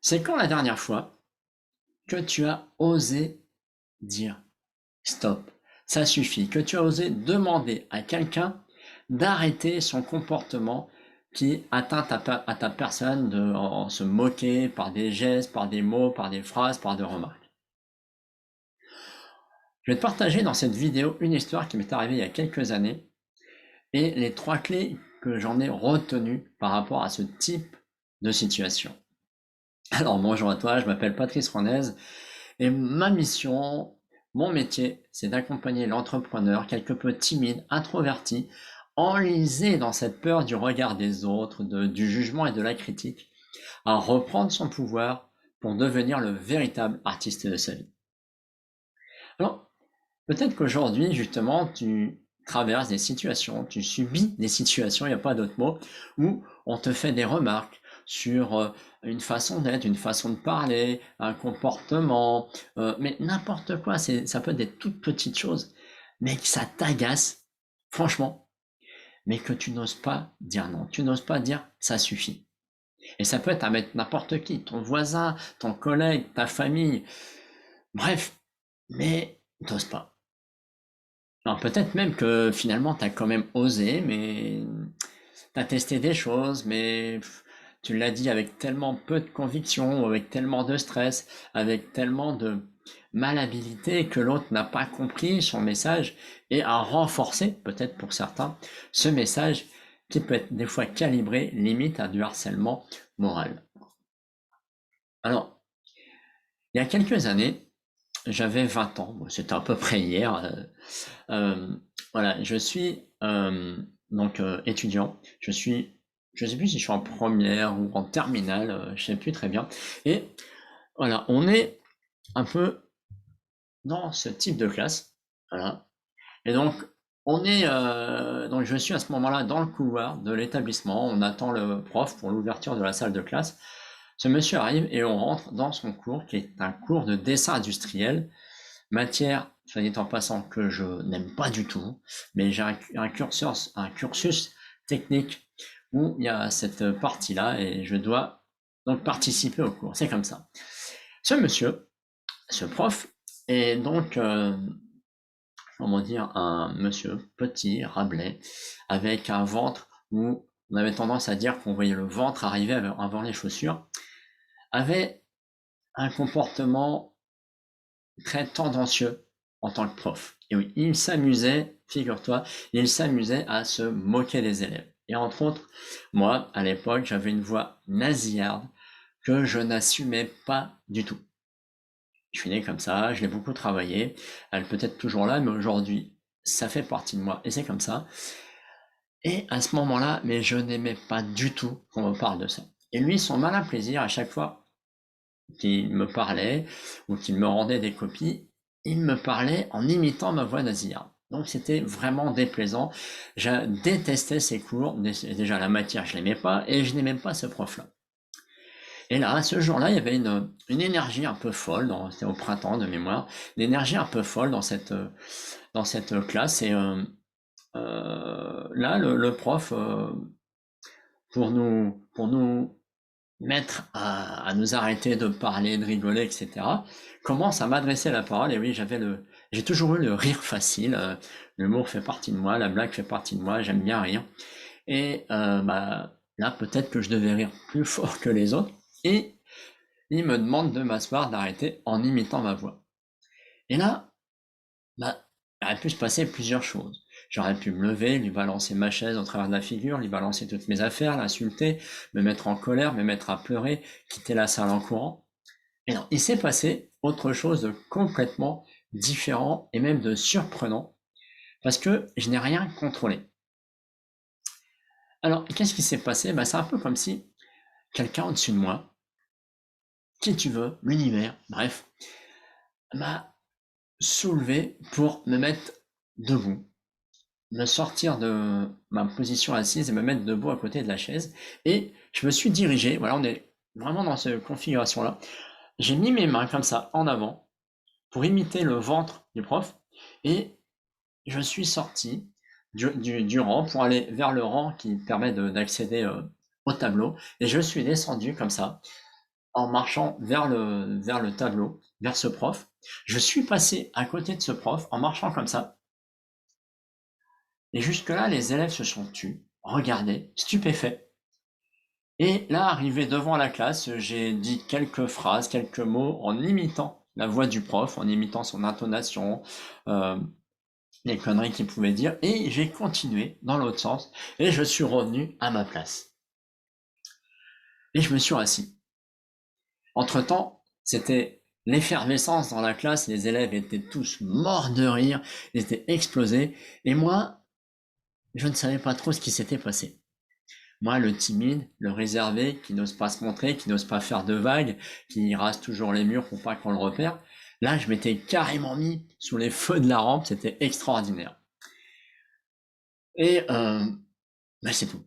C'est quand la dernière fois que tu as osé dire stop, ça suffit, que tu as osé demander à quelqu'un d'arrêter son comportement qui atteint à ta personne, en se moquer par des gestes, par des mots, par des phrases, par des remarques. Je vais te partager dans cette vidéo une histoire qui m'est arrivée il y a quelques années et les 3 clés que j'en ai retenues par rapport à ce type de situation. Alors bonjour à toi, je m'appelle Patrice Ronez et ma mission, mon métier, c'est d'accompagner l'entrepreneur quelque peu timide, introverti, enlisé dans cette peur du regard des autres, du jugement et de la critique, à reprendre son pouvoir pour devenir le véritable artiste de sa vie. Alors, peut-être qu'aujourd'hui, justement, tu traverses des situations, tu subis des situations, il n'y a pas d'autre mot, où on te fait des remarques sur une façon d'être, une façon de parler, un comportement, mais n'importe quoi, ça peut être des toutes petites choses, mais que ça t'agace, franchement, mais que tu n'oses pas dire non, tu n'oses pas dire ça suffit. Et ça peut être avec n'importe qui, ton voisin, ton collègue, ta famille, bref, mais t'oses pas. Alors peut-être même que finalement tu as quand même osé, mais tu as testé des choses, mais tu l'as dit avec tellement peu de conviction, avec tellement de stress, avec tellement de malhabilité que l'autre n'a pas compris son message et a renforcé, peut-être pour certains, ce message qui peut être des fois calibré limite à du harcèlement moral. Alors, il y a quelques années, j'avais 20 ans, bon, c'était à peu près hier. Voilà, je suis donc étudiant. Je sais plus si je suis en première ou en terminale, je sais plus très bien. Et voilà, on est un peu dans ce type de classe. Voilà. Et donc, donc je suis à ce moment-là dans le couloir de l'établissement. On attend le prof pour l'ouverture de la salle de classe. Ce monsieur arrive et on rentre dans son cours, qui est un cours de dessin industriel. Matière, soit dit en passant, que je n'aime pas du tout, mais j'ai un cursus technique où il y a cette partie-là et je dois donc participer au cours. C'est comme ça. Ce monsieur, ce prof, est donc, comment dire, un monsieur petit, Rabelais, avec un ventre où on avait tendance à dire qu'on voyait le ventre arriver avant les chaussures, avait un comportement très tendancieux en tant que prof. Et oui, il s'amusait, figure-toi, il s'amusait à se moquer des élèves. Et entre autres, moi, à l'époque, j'avais une voix nasillarde que je n'assumais pas du tout. Je suis né comme ça, je l'ai beaucoup travaillé, elle est peut-être toujours là, mais aujourd'hui, ça fait partie de moi, et c'est comme ça. Et à ce moment-là, mais je n'aimais pas du tout qu'on me parle de ça. Et lui, son malin plaisir, à chaque fois qu'il me parlait ou qu'il me rendait des copies, il me parlait en imitant ma voix nasillarde. Donc c'était vraiment déplaisant. Je détestais ces cours. Déjà la matière, je l'aimais pas et je n'aimais pas ce prof-là. Et là, ce jour-là, il y avait une énergie un peu folle, c'était au printemps de mémoire, une énergie un peu folle dans cette classe. Et là, le prof, pour nous mettre à nous arrêter de parler, de rigoler, etc., commence à m'adresser la parole. Et oui, j'ai toujours eu le rire facile. L'humour fait partie de moi, la blague fait partie de moi, j'aime bien rire. Et là, peut-être que je devais rire plus fort que les autres. Et il me demande de m'asseoir, d'arrêter en imitant ma voix. Et là, il aurait pu se passer plusieurs choses. J'aurais pu me lever, lui balancer ma chaise au travers de la figure, lui balancer toutes mes affaires, l'insulter, me mettre en colère, me mettre à pleurer, quitter la salle en courant. Et non, il s'est passé autre chose de complètement différent et même de surprenant, parce que je n'ai rien contrôlé. Alors, qu'est-ce qui s'est passé? C'est un peu comme si quelqu'un au-dessus de moi, qui tu veux, l'univers, bref, m'a soulevé pour me mettre debout, me sortir de ma position assise et me mettre debout à côté de la chaise. Et je me suis dirigé, voilà, on est vraiment dans cette configuration-là. J'ai mis mes mains comme ça en avant pour imiter le ventre du prof et je suis sorti du rang pour aller vers le rang qui permet d'accéder au tableau et je suis descendu comme ça en marchant vers le tableau, vers ce prof. Je suis passé à côté de ce prof en marchant comme ça. Et jusque-là, les élèves se sont tus, regardaient, stupéfaits. Et là, arrivé devant la classe, j'ai dit quelques phrases, quelques mots en imitant la voix du prof, en imitant son intonation, les conneries qu'il pouvait dire, et j'ai continué dans l'autre sens, et je suis revenu à ma place. Et je me suis assis. Entre-temps, c'était l'effervescence dans la classe, les élèves étaient tous morts de rire, ils étaient explosés, et moi, je ne savais pas trop ce qui s'était passé. Moi, le timide, le réservé, qui n'ose pas se montrer, qui n'ose pas faire de vagues, qui rase toujours les murs pour pas qu'on le repère, là, je m'étais carrément mis sous les feux de la rampe, c'était extraordinaire. Et c'est tout.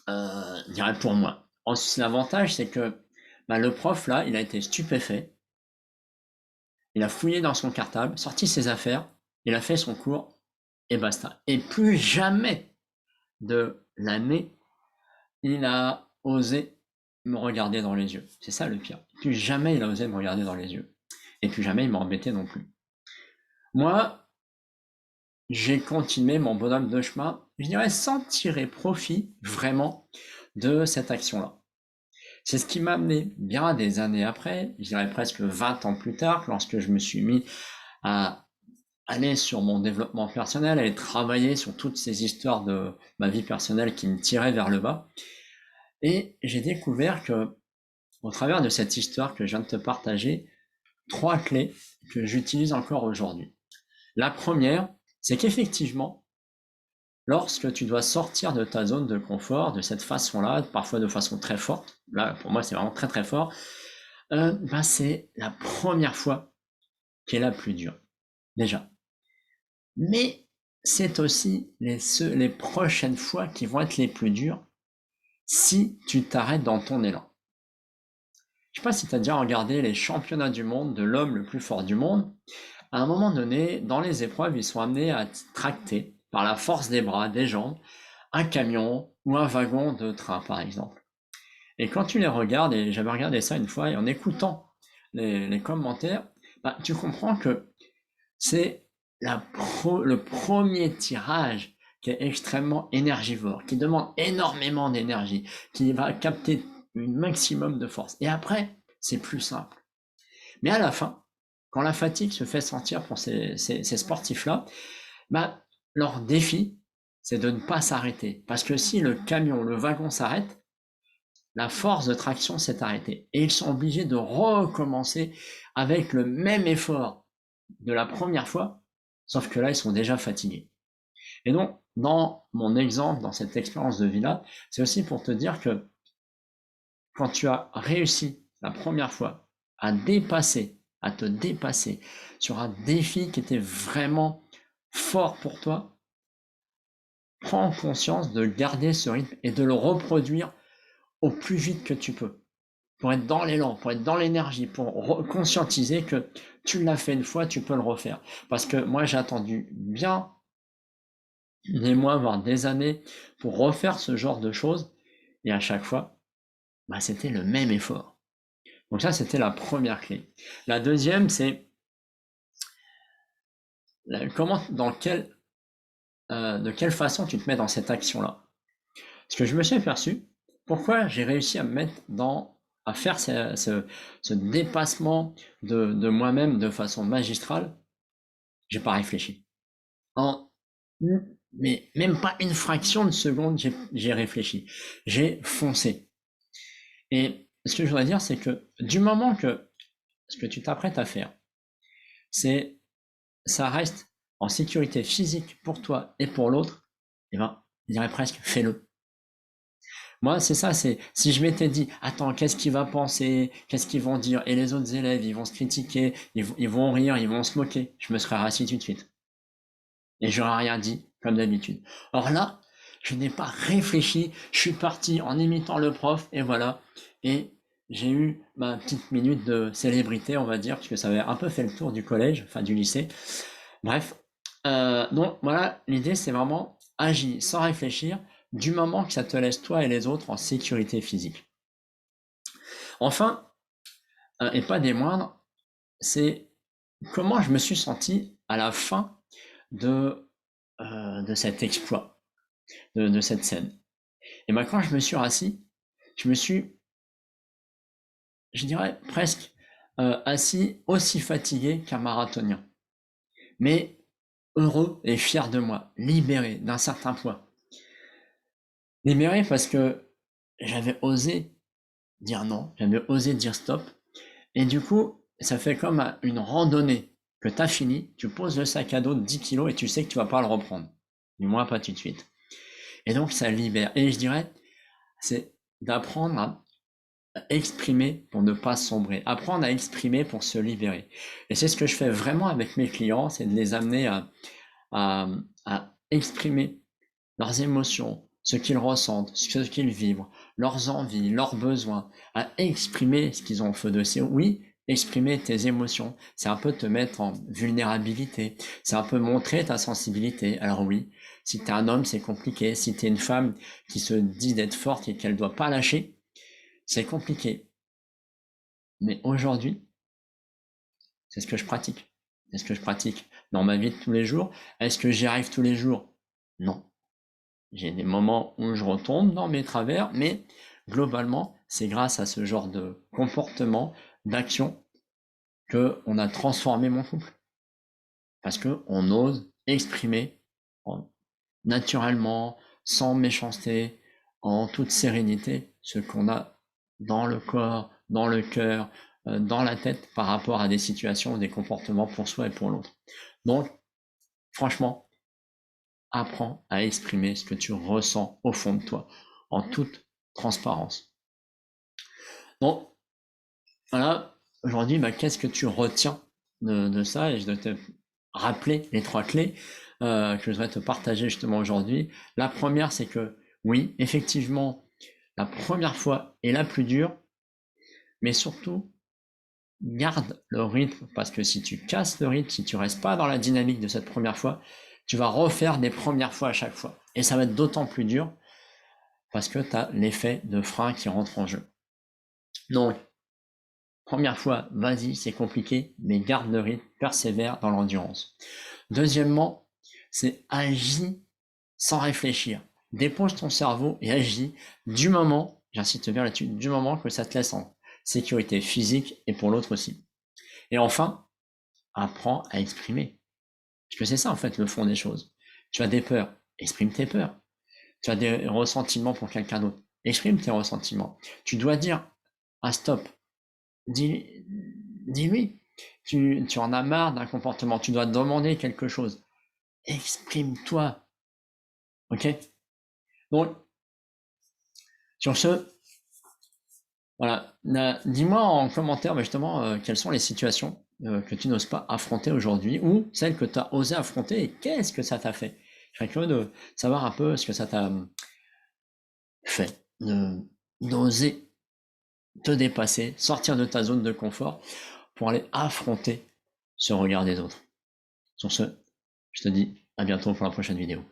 Je dirais pour moi. L'avantage, c'est que le prof, là, il a été stupéfait. Il a fouillé dans son cartable, sorti ses affaires, il a fait son cours, et basta. Et plus jamais de l'année, il a osé me regarder dans les yeux. C'est ça le pire. Plus jamais il a osé me regarder dans les yeux. Et plus jamais il m'a embêté non plus. Moi, j'ai continué mon bonhomme de chemin, je dirais sans tirer profit vraiment de cette action-là. C'est ce qui m'a amené bien des années après, je dirais presque 20 ans plus tard, lorsque je me suis mis à aller sur mon développement personnel, à aller travailler sur toutes ces histoires de ma vie personnelle qui me tiraient vers le bas. Et j'ai découvert que, au travers de cette histoire que je viens de te partager, 3 clés que j'utilise encore aujourd'hui. La première, c'est qu'effectivement, lorsque tu dois sortir de ta zone de confort de cette façon-là, parfois de façon très forte, là pour moi c'est vraiment très très fort, c'est la première fois qui est la plus dure, déjà. Mais c'est aussi les prochaines fois qui vont être les plus dures si tu t'arrêtes dans ton élan. Je sais pas si tu as déjà regardé les championnats du monde de l'homme le plus fort du monde. À un moment donné, dans les épreuves, ils sont amenés à tracter par la force des bras, des jambes, un camion ou un wagon de train, par exemple. Et quand tu les regardes, et j'avais regardé ça une fois, et en écoutant les commentaires, tu comprends que c'est le premier tirage qui est extrêmement énergivore, qui demande énormément d'énergie, qui va capter un maximum de force. Et après, c'est plus simple. Mais à la fin, quand la fatigue se fait sentir pour ces sportifs-là, leur défi, c'est de ne pas s'arrêter. Parce que si le camion, le wagon s'arrête, la force de traction s'est arrêtée. Et ils sont obligés de recommencer avec le même effort de la première fois, sauf que là, ils sont déjà fatigués. Et donc, dans mon exemple, dans cette expérience de vie-là, c'est aussi pour te dire que quand tu as réussi la première fois à te dépasser sur un défi qui était vraiment fort pour toi, prends conscience de garder ce rythme et de le reproduire au plus vite que tu peux. Pour être dans l'élan, pour être dans l'énergie, pour conscientiser que tu l'as fait une fois, tu peux le refaire. Parce que moi, j'ai attendu bien des mois, voire des années pour refaire ce genre de choses. Et à chaque fois, c'était le même effort. Donc ça, c'était la première clé. La deuxième, c'est de quelle façon tu te mets dans cette action-là. Parce que je me suis aperçu, pourquoi j'ai réussi à me mettre à faire ce dépassement de moi-même de façon magistrale, j'ai pas réfléchi. Mais même pas une fraction de seconde, j'ai réfléchi. J'ai foncé. Et ce que je voudrais dire, c'est que du moment que ce que tu t'apprêtes à faire, ça reste en sécurité physique pour toi et pour l'autre, je dirais presque, fais-le. Moi, c'est ça, si je m'étais dit, attends, qu'est-ce qu'il va penser, qu'est-ce qu'ils vont dire, et les autres élèves, ils vont se critiquer, ils vont rire, ils vont se moquer, je me serais rassis tout de suite. Et j'aurais rien dit, comme d'habitude. Or là, je n'ai pas réfléchi, je suis parti en imitant le prof, et voilà. Et j'ai eu ma petite minute de célébrité, on va dire, puisque ça avait un peu fait le tour du collège, enfin du lycée. Bref. Donc voilà, l'idée c'est vraiment agir sans réfléchir, du moment que ça te laisse toi et les autres en sécurité physique. Enfin, et pas des moindres, c'est comment je me suis senti à la fin de cet exploit, de cette scène. Et ben, quand je me suis rassis, je me suis, je dirais presque assis aussi fatigué qu'un marathonien, mais heureux et fier de moi, libéré d'un certain poids. Libéré parce que j'avais osé dire non, j'avais osé dire stop, et du coup, ça fait comme une randonnée que tu as fini, tu poses le sac à dos de 10 kilos et tu sais que tu vas pas le reprendre, du moins pas tout de suite. Et donc ça libère. Et je dirais, c'est d'apprendre à exprimer pour ne pas sombrer, apprendre à exprimer pour se libérer. Et c'est ce que je fais vraiment avec mes clients, c'est de les amener à, à exprimer leurs émotions, ce qu'ils ressentent, ce qu'ils vivent, leurs envies, leurs besoins, à exprimer ce qu'ils ont au feu de ces. Oui, exprimer tes émotions, c'est un peu te mettre en vulnérabilité, c'est un peu montrer ta sensibilité. Alors oui, si t'es un homme, c'est compliqué. Si t'es une femme qui se dit d'être forte et qu'elle doit pas lâcher, c'est compliqué. Mais aujourd'hui, c'est ce que je pratique. C'est ce que je pratique dans ma vie de tous les jours. Est-ce que j'y arrive tous les jours? Non. J'ai des moments où je retombe dans mes travers, mais globalement, c'est grâce à ce genre de comportement, d'action, qu'on a transformé mon couple. Parce qu'on ose exprimer naturellement, sans méchanceté, en toute sérénité, ce qu'on a dans le corps, dans le cœur, dans la tête par rapport à des situations, des comportements pour soi et pour l'autre. Donc, franchement, apprends à exprimer ce que tu ressens au fond de toi, en toute transparence. Donc, voilà, aujourd'hui, qu'est-ce que tu retiens de ça? Et je dois te rappeler les 3 clés que je voudrais te partager justement aujourd'hui. La première, c'est que oui, effectivement, la première fois est la plus dure, mais surtout, garde le rythme, parce que si tu casses le rythme, si tu restes pas dans la dynamique de cette première fois, tu vas refaire des premières fois à chaque fois. Et ça va être d'autant plus dur parce que tu as l'effet de frein qui rentre en jeu. Donc, première fois, vas-y, c'est compliqué, mais garde le rythme, persévère dans l'endurance. Deuxièmement, c'est agis sans réfléchir. Dépose ton cerveau et agis du moment, j'insiste bien là-dessus, du moment que ça te laisse en sécurité physique et pour l'autre aussi. Et enfin, apprends à exprimer. Parce que c'est ça en fait le fond des choses. Tu as des peurs, exprime tes peurs. Tu as des ressentiments pour quelqu'un d'autre, exprime tes ressentiments. Tu dois dire un stop. Dis-lui. Tu en as marre d'un comportement, tu dois demander quelque chose. Exprime-toi. Ok? Donc, sur ce, voilà. Dis-moi en commentaire justement quelles sont les situations que tu n'oses pas affronter aujourd'hui ou celles que tu as osé affronter et qu'est-ce que ça t'a fait. Je serais curieux de savoir un peu ce que ça t'a fait, d'oser te dépasser, sortir de ta zone de confort pour aller affronter ce regard des autres. Sur ce, je te dis à bientôt pour la prochaine vidéo.